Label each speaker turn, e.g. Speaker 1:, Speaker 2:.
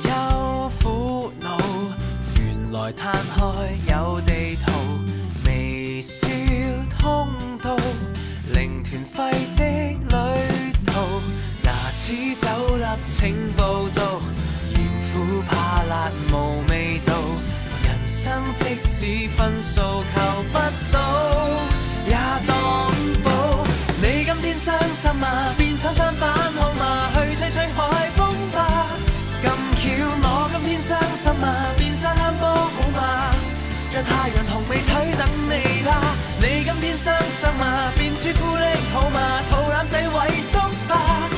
Speaker 1: 憂苦惱，原來攤開有地圖，微笑通道，零團費的旅途，牙齒酒粒請報到，鹽苦怕辣無味道，人生即使分數求不到，也當寶。你今天傷心嗎？變手舢板好嗎？去吹吹海風吧。咁巧我今天傷心嗎？變沙灘波好嗎？讓太陽紅美腿等你啦。你今天傷心嗎？變朱古力好嗎？肚腩仔萎縮吧。